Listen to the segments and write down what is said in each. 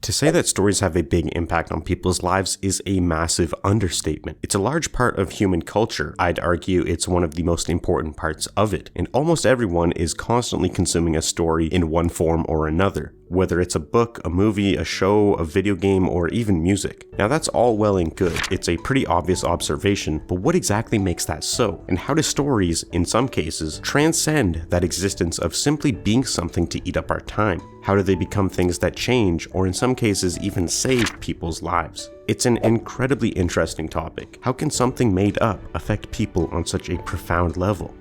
To say that stories have a big impact on people's lives is a massive understatement. It's a large part of human culture. I'd argue it's one of the most important parts of it, and almost everyone is constantly consuming a story in one form or another. Whether it's a book, a movie, a show, a video game, or even music. Now that's all well and good. It's a pretty obvious observation, but what exactly makes that so? And how do stories, in some cases, transcend that existence of simply being something to eat up our time? How do they become things that change, or in some cases even save people's lives? It's an incredibly interesting topic. How can something made up affect people on such a profound level?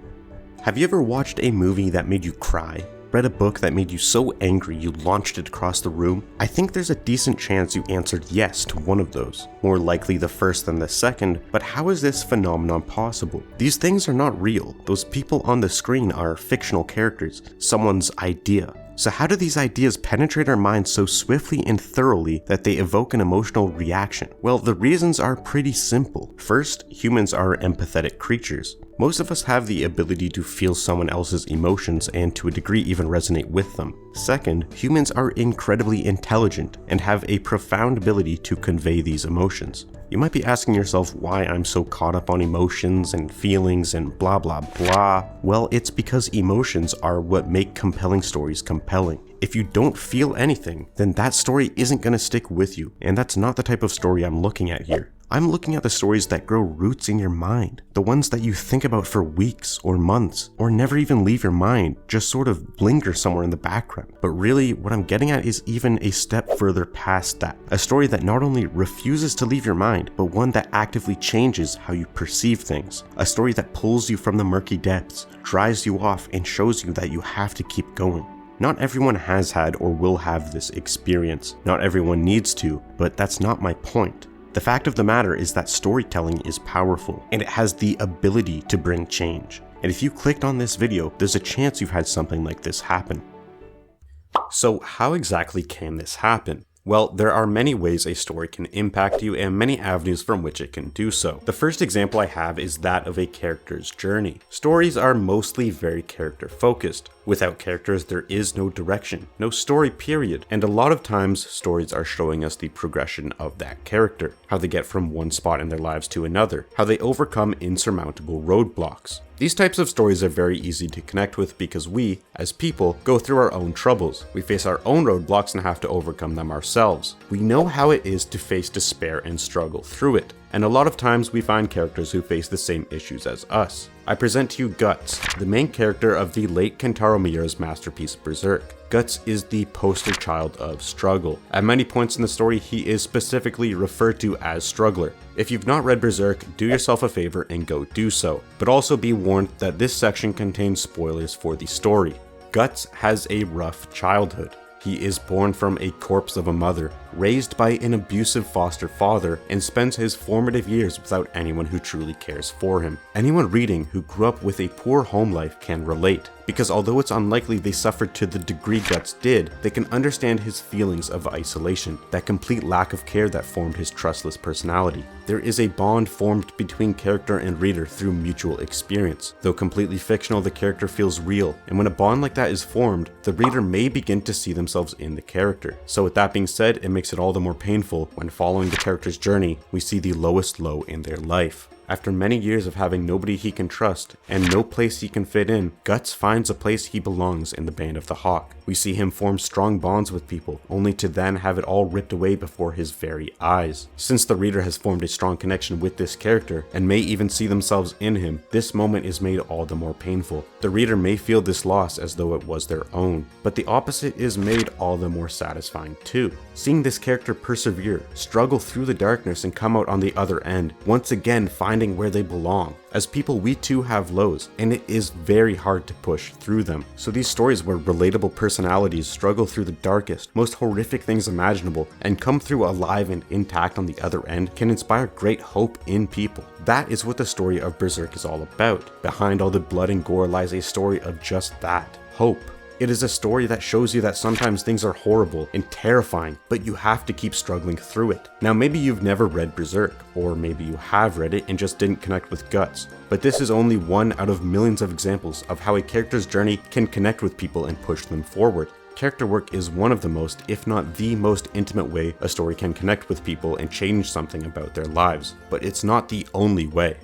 Have you ever watched a movie that made you cry? Read a book that made you so angry you launched it across the room? I think there's a decent chance you answered yes to one of those. More likely the first than the second, but how is this phenomenon possible? These things are not real. Those people on the screen are fictional characters, someone's idea. So how do these ideas penetrate our minds so swiftly and thoroughly that they evoke an emotional reaction? Well, the reasons are pretty simple. First, humans are empathetic creatures. Most of us have the ability to feel someone else's emotions and to a degree even resonate with them. Second, humans are incredibly intelligent and have a profound ability to convey these emotions. You might be asking yourself why I'm so caught up on emotions and feelings and blah blah blah. Well, it's because emotions are what make compelling stories compelling. If you don't feel anything, then that story isn't going to stick with you, and that's not the type of story I'm looking at here. I'm looking at the stories that grow roots in your mind, the ones that you think about for weeks or months, or never even leave your mind, just sort of linger somewhere in the background. But really, what I'm getting at is even a step further past that. A story that not only refuses to leave your mind, but one that actively changes how you perceive things. A story that pulls you from the murky depths, dries you off, and shows you that you have to keep going. Not everyone has had or will have this experience. Not everyone needs to, but that's not my point. The fact of the matter is that storytelling is powerful, and it has the ability to bring change. And if you clicked on this video, there's a chance you've had something like this happen. So how exactly can this happen? Well, there are many ways a story can impact you and many avenues from which it can do so. The first example I have is that of a character's journey. Stories are mostly very character focused. Without characters, there is no direction, no story period. And a lot of times, stories are showing us the progression of that character, how they get from one spot in their lives to another, how they overcome insurmountable roadblocks. These types of stories are very easy to connect with because we, as people, go through our own troubles. We face our own roadblocks and have to overcome them ourselves. We know how it is to face despair and struggle through it. And a lot of times we find characters who face the same issues as us. I present to you Guts, the main character of the late Kentaro Miura's masterpiece Berserk. Guts is the poster child of struggle. At many points in the story, he is specifically referred to as Struggler. If you've not read Berserk, do yourself a favor and go do so. But also be warned that this section contains spoilers for the story. Guts has a rough childhood. He is born from a corpse of a mother, raised by an abusive foster father, and spends his formative years without anyone who truly cares for him. Anyone reading who grew up with a poor home life can relate, because although it's unlikely they suffered to the degree Guts did, they can understand his feelings of isolation, that complete lack of care that formed his trustless personality. There is a bond formed between character and reader through mutual experience. Though completely fictional, the character feels real, and when a bond like that is formed, the reader may begin to see themselves in the character. So with that being said, it makes it all the more painful when following the character's journey, we see the lowest low in their life. After many years of having nobody he can trust and no place he can fit in, Guts finds a place he belongs in the Band of the Hawk. We see him form strong bonds with people, only to then have it all ripped away before his very eyes. Since the reader has formed a strong connection with this character, and may even see themselves in him, this moment is made all the more painful. The reader may feel this loss as though it was their own, but the opposite is made all the more satisfying too. Seeing this character persevere, struggle through the darkness and come out on the other end, once again finding where they belong. As people, we too have lows, and it is very hard to push through them. So these stories where relatable personalities struggle through the darkest, most horrific things imaginable, and come through alive and intact on the other end can inspire great hope in people. That is what the story of Berserk is all about. Behind all the blood and gore lies a story of just that, hope. It is a story that shows you that sometimes things are horrible and terrifying, but you have to keep struggling through it. Now maybe you've never read Berserk, or maybe you have read it and just didn't connect with Guts, but this is only one out of millions of examples of how a character's journey can connect with people and push them forward. Character work is one of the most, if not the most intimate way a story can connect with people and change something about their lives, but it's not the only way.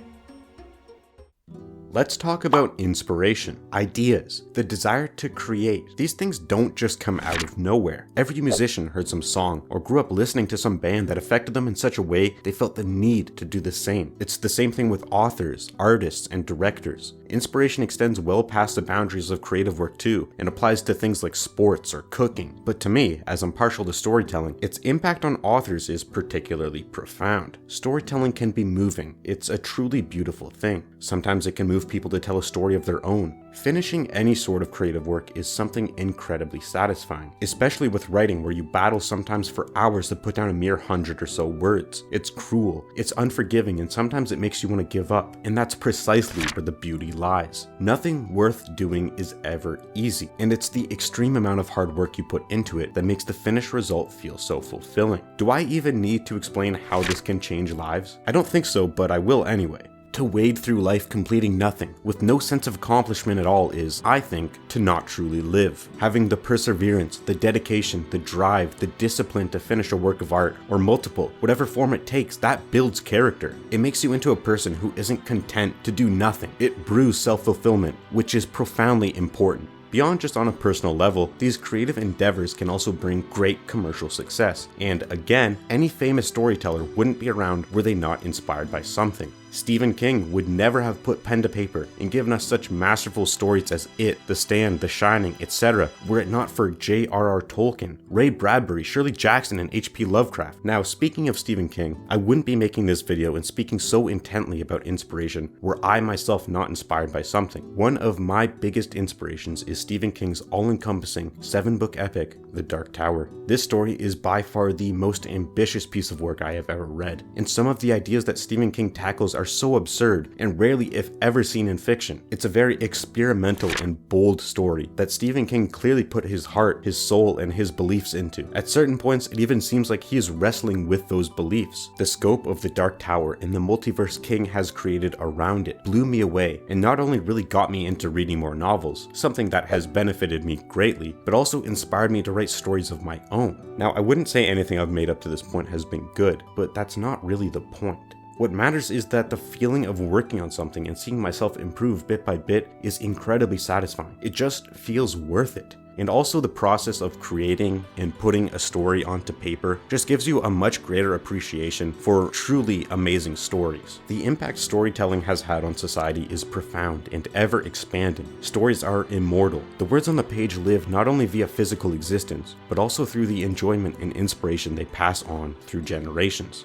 Let's talk about inspiration, ideas, the desire to create. These things don't just come out of nowhere. Every musician heard some song or grew up listening to some band that affected them in such a way they felt the need to do the same. It's the same thing with authors, artists, and directors. Inspiration extends well past the boundaries of creative work too, and applies to things like sports or cooking. But to me, as I'm partial to storytelling, its impact on authors is particularly profound. Storytelling can be moving. It's a truly beautiful thing. Sometimes it can move people to tell a story of their own. Finishing any sort of creative work is something incredibly satisfying, especially with writing where you battle sometimes for hours to put down a mere 100 or so words. It's cruel, it's unforgiving, and sometimes it makes you want to give up, and that's precisely where the beauty lies. Nothing worth doing is ever easy, and it's the extreme amount of hard work you put into it that makes the finished result feel so fulfilling. Do I even need to explain how this can change lives? I don't think so, but I will anyway. To wade through life completing nothing, with no sense of accomplishment at all is, I think, to not truly live. Having the perseverance, the dedication, the drive, the discipline to finish a work of art, or multiple, whatever form it takes, that builds character. It makes you into a person who isn't content to do nothing. It brews self-fulfillment, which is profoundly important. Beyond just on a personal level, these creative endeavors can also bring great commercial success. And again, any famous storyteller wouldn't be around were they not inspired by something. Stephen King would never have put pen to paper and given us such masterful stories as It, The Stand, The Shining, etc. were it not for J.R.R. Tolkien, Ray Bradbury, Shirley Jackson, and H.P. Lovecraft. Now, speaking of Stephen King, I wouldn't be making this video and speaking so intently about inspiration were I myself not inspired by something. One of my biggest inspirations is Stephen King's all-encompassing 7-book epic, The Dark Tower. This story is by far the most ambitious piece of work I have ever read, and some of the ideas that Stephen King tackles are so absurd and rarely if ever seen in fiction. It's a very experimental and bold story that Stephen King clearly put his heart, his soul, and his beliefs into. At certain points, it even seems like he is wrestling with those beliefs. The scope of The Dark Tower and the multiverse King has created around it blew me away, and not only really got me into reading more novels, something that has benefited me greatly, but also inspired me to write stories of my own. Now, I wouldn't say anything I've made up to this point has been good, but that's not really the point. What matters is that the feeling of working on something and seeing myself improve bit by bit is incredibly satisfying. It just feels worth it. And also the process of creating and putting a story onto paper just gives you a much greater appreciation for truly amazing stories. The impact storytelling has had on society is profound and ever expanding. Stories are immortal. The words on the page live not only via physical existence, but also through the enjoyment and inspiration they pass on through generations.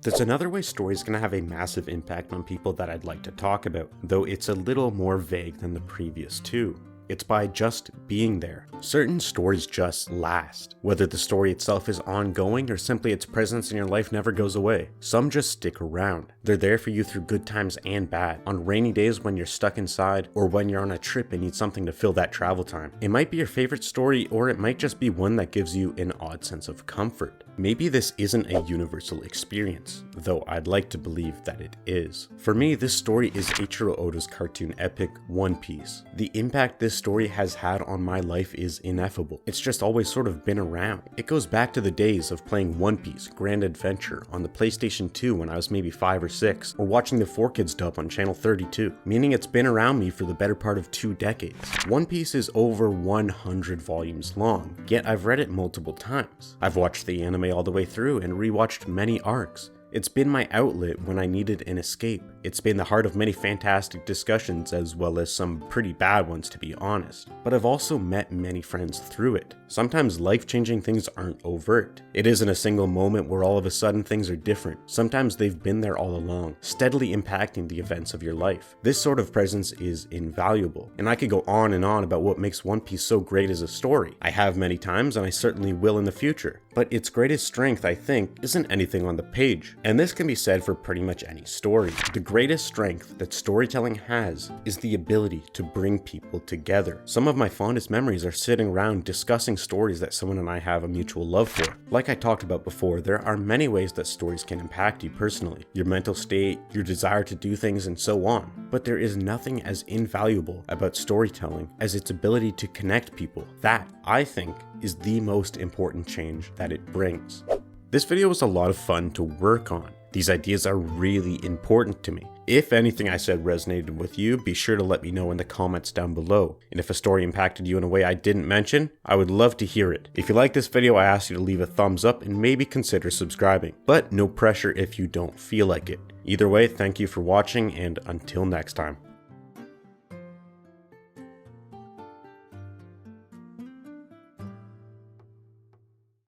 There's another way stories can have a massive impact on people that I'd like to talk about, though it's a little more vague than the previous two. It's by just being there. Certain stories just last, whether the story itself is ongoing or simply its presence in your life never goes away. Some just stick around. They're there for you through good times and bad, on rainy days when you're stuck inside, or when you're on a trip and need something to fill that travel time. It might be your favorite story, or it might just be one that gives you an odd sense of comfort. Maybe this isn't a universal experience, though I'd like to believe that it is. For me, this story is Eiichiro Oda's cartoon epic, One Piece. The impact this story has had on my life is ineffable. It's just always sort of been around. It goes back to the days of playing One Piece Grand Adventure on the PlayStation 2 when I was maybe 5 or 6, or watching the 4Kids dub on channel 32, meaning it's been around me for the better part of 2 decades. One Piece is over 100 volumes long, yet I've read it multiple times. I've watched the anime all the way through and rewatched many arcs. It's been my outlet when I needed an escape. It's been the heart of many fantastic discussions as well as some pretty bad ones, to be honest. But I've also met many friends through it. Sometimes life-changing things aren't overt. It isn't a single moment where all of a sudden things are different. Sometimes they've been there all along, steadily impacting the events of your life. This sort of presence is invaluable, and I could go on and on about what makes One Piece so great as a story. I have many times, and I certainly will in the future. But its greatest strength, I think, isn't anything on the page. And this can be said for pretty much any story. The greatest strength that storytelling has is the ability to bring people together. Some of my fondest memories are sitting around discussing stories that someone and I have a mutual love for. Like I talked about before, there are many ways that stories can impact you personally, your mental state, your desire to do things, and so on. But there is nothing as invaluable about storytelling as its ability to connect people. That, I think, is the most important change that it brings. This video was a lot of fun to work on. These ideas are really important to me. If anything I said resonated with you, be sure to let me know in the comments down below. And if a story impacted you in a way I didn't mention, I would love to hear it. If you like this video, I ask you to leave a thumbs up and maybe consider subscribing. But no pressure if you don't feel like it. Either way, thank you for watching, and until next time.